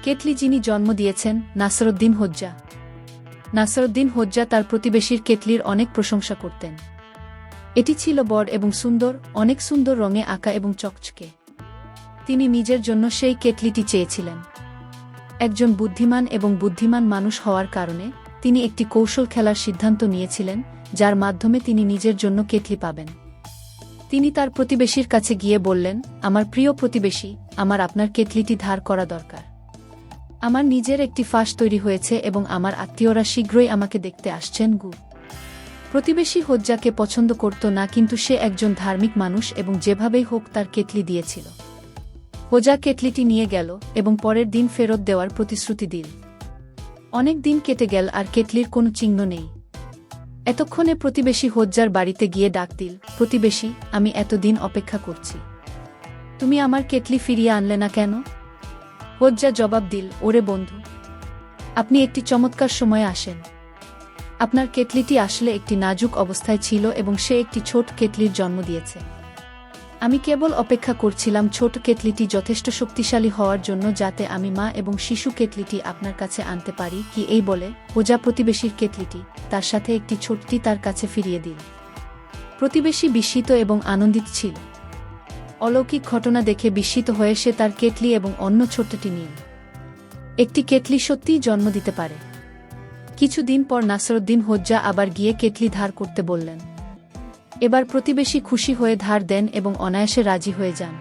Kettle যিনি জন্ম দিয়েছেন নাসরউদ্দিন হোজ্জা। নাসরউদ্দিন হোজ্জা তার প্রতিবেশীর কেটলির অনেক প্রশংসা করতেন। এটি ছিল বড় এবং সুন্দর, অনেক সুন্দর রঙে আঁকা এবং চকচকে। তিনি নিজের জন্য সেই কেটলিটি চেয়েছিলেন। একজন বুদ্ধিমান মানুষ হওয়ার কারণে তিনি একটি কৌশল খেলার সিদ্ধান্ত নিয়েছিলেন, যার মাধ্যমে তিনি নিজের জন্য কেটলি পাবেন। তিনি তার প্রতিবেশীর কাছে গিয়ে বললেন, আমার প্রিয় প্রতিবেশী, আমার আপনার কেটলিটি ধার করা দরকার। আমার নিজের একটি ফাঁস তৈরি হয়েছে এবং আমার আত্মীয়রা শীঘ্রই আমাকে দেখতে আসছেন। প্রতিবেশী হোজ্জাকে পছন্দ করত না, কিন্তু সে একজন ধার্মিক মানুষ এবং যেভাবেই হোক তার কেটলি দিয়েছিল। হোজ্জা কেটলিটি নিয়ে গেল এবং পরের দিন ফেরত দেওয়ার প্রতিশ্রুতি দিল। অনেক দিন কেটে গেল আর কেটলির কোনো চিহ্ন নেই। এতক্ষণে প্রতিবেশী হোজ্জার বাড়িতে গিয়ে ডাক দিল, প্রতিবেশী, আমি এতদিন অপেক্ষা করছি, তুমি আমার কেটলি ফিরিয়ে আনলে না কেন? হোজ্জা জবাব দিল, ওরে বন্ধু, আপনি একটি চমৎকার সময়ে আসেন। আপনার কেটলিটি আসলে একটি নাজুক অবস্থায় ছিল এবং সে একটি ছোট কেটলির জন্ম দিয়েছে। আমি কেবল অপেক্ষা করছিলাম ছোট কেটলিটি যথেষ্ট শক্তিশালী হওয়ার জন্য যাতে আমি মা এবং শিশু কেটলিটি আপনার কাছে আনতে পারি। কি এই বলে হোজ্জা প্রতিবেশীর কেটলিটি তার সাথে একটি ছোটটি তার কাছে ফিরিয়ে দিল। প্রতিবেশী বিস্মিত এবং আনন্দিত ছিল। অলৌকিক ঘটনা দেখে বিস্মিত হয়ে সে তার কেটলি এবং অন্য ছোট্টটি নিল। একটি কেটলি সত্যিই জন্ম দিতে পারে। কিছুদিন পর নাসরউদ্দিন হোজ্জা আবার গিয়ে কেটলি ধার করতে বললেন। এবার প্রতিবেশী খুশি হয়ে ধার দেন এবং অনায়াসে রাজি হয়ে যান।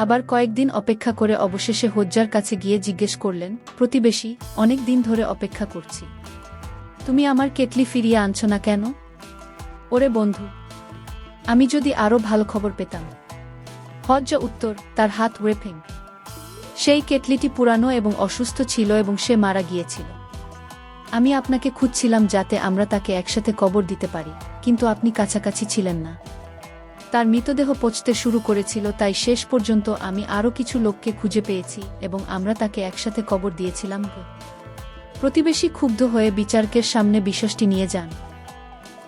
আবার কয়েকদিন অপেক্ষা করে অবশেষে হোজ্জার কাছে গিয়ে জিজ্ঞেস করলেন, প্রতিবেশী, অনেক দিন ধরে অপেক্ষা করছি, তুমি আমার কেটলি ফিরিয়ে আনছো না কেন? ওরে বন্ধু, আমি যদি আরও ভালো খবর পেতাম। হোজ্জা উত্তর, তার হাত ওয়েফিং। সেই কেটলিটি পুরানো এবং অসুস্থ ছিল এবং সে মারা গিয়েছিল। আমি আপনাকে খুঁজছিলাম যাতে আমরা তাকে একসাথে কবর দিতে পারি, কিন্তু আপনি কাছাকাছি ছিলেন না। তার মৃতদেহ পচতে শুরু করেছিল, তাই শেষ পর্যন্ত আমি আরও কিছু লোককে খুঁজে পেয়েছি এবং আমরা তাকে একসাথে কবর দিয়েছিলাম। প্রতিবেশী ক্ষুব্ধ হয়ে বিচারকের সামনে বিষয়টি নিয়ে যান।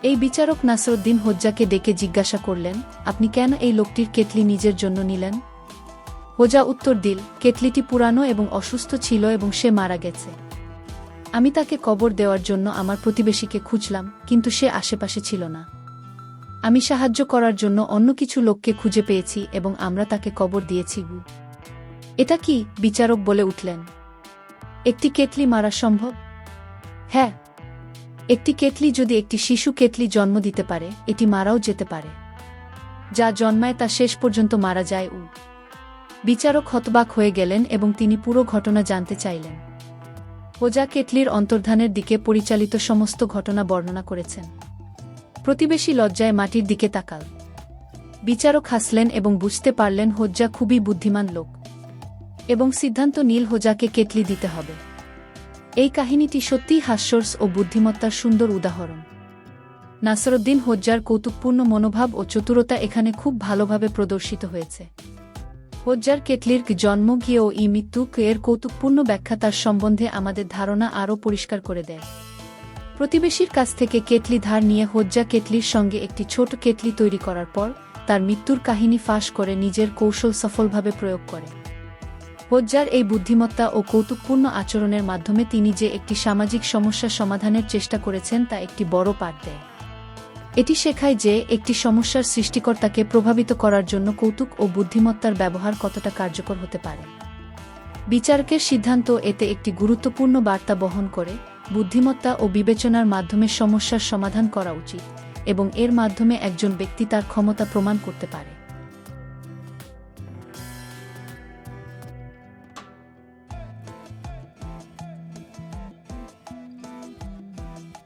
এই বিচারক নাসরউদ্দিন হোজ্জাকে ডেকে জিজ্ঞাসা করলেন, আপনি কেন এই লোকটির কেটলি নিজের জন্য নিলেন? হোজ্জা উত্তর দিল, কেটলিটি পুরানো এবং অসুস্থ ছিল এবং সে মারা গেছে। আমি তাকে কবর দেওয়ার জন্য আমার প্রতিবেশীকে খুঁজলাম, কিন্তু সে আশেপাশে ছিল না। আমি সাহায্য করার জন্য অন্য কিছু লোককে খুঁজে পেয়েছি এবং আমরা তাকে কবর দিয়েছি। এটা কি? বিচারক বলে উঠলেন, একটি কেটলি মারা সম্ভব? হ্যাঁ, একটি কেটলি যদি একটি শিশু কেটলি জন্ম দিতে পারে, এটি মারাও যেতে পারে। যা জন্মায় তা শেষ পর্যন্ত মারা যায়। বিচারক হতবাক হয়ে গেলেন এবং তিনি পুরো ঘটনা জানতে চাইলেন। হোজ্জা কেটলির অন্তর্ধানের দিকে পরিচালিত সমস্ত ঘটনা বর্ণনা করেছেন। প্রতিবেশী লজ্জায় মাটির দিকে তাকাল। বিচারক হাসলেন এবং বুঝতে পারলেন হোজ্জা খুবই বুদ্ধিমান লোক এবং সিদ্ধান্ত নিল হোজ্জাকে কেটলি দিতে হবে। এই কাহিনীটি সত্যিই হাস্যরস ও বুদ্ধিমত্তার সুন্দর উদাহরণ। নাসরউদ্দিন হোজ্জার কৌতুকপূর্ণ মনোভাব ও চতুরতা এখানে খুব ভালোভাবে প্রদর্শিত হয়েছে। হোজ্জার কেটলির জন্ম গিয়ে ও মৃত্যু এর কৌতুকপূর্ণ ব্যাখ্যা তার সম্বন্ধে আমাদের ধারণা আরও পরিষ্কার করে দেয়। প্রতিবেশীর কাছ থেকে কেটলি ধার নিয়ে হোজ্জা কেটলির সঙ্গে একটি ছোট কেটলি তৈরি করার পর তার মৃত্যুর কাহিনী ফাঁস করে নিজের কৌশল সফলভাবে প্রয়োগ করে। হোজ্জার এই বুদ্ধিমত্তা ও কৌতুকপূর্ণ আচরণের মাধ্যমে তিনি যে একটি সামাজিক সমস্যা সমাধানের চেষ্টা করেছেন তা একটি বড় পাঠ দেয়। এটি শেখায় যে একটি সমস্যার সৃষ্টিকর্তাকে প্রভাবিত করার জন্য কৌতুক ও বুদ্ধিমত্তার ব্যবহার কতটা কার্যকর হতে পারে। বিচারকের সিদ্ধান্ত এতে একটি গুরুত্বপূর্ণ বার্তা বহন করে, বুদ্ধিমত্তা ও বিবেচনার মাধ্যমে সমস্যার সমাধান করা উচিত এবং এর মাধ্যমে একজন ব্যক্তি তার ক্ষমতা প্রমাণ করতে পারে।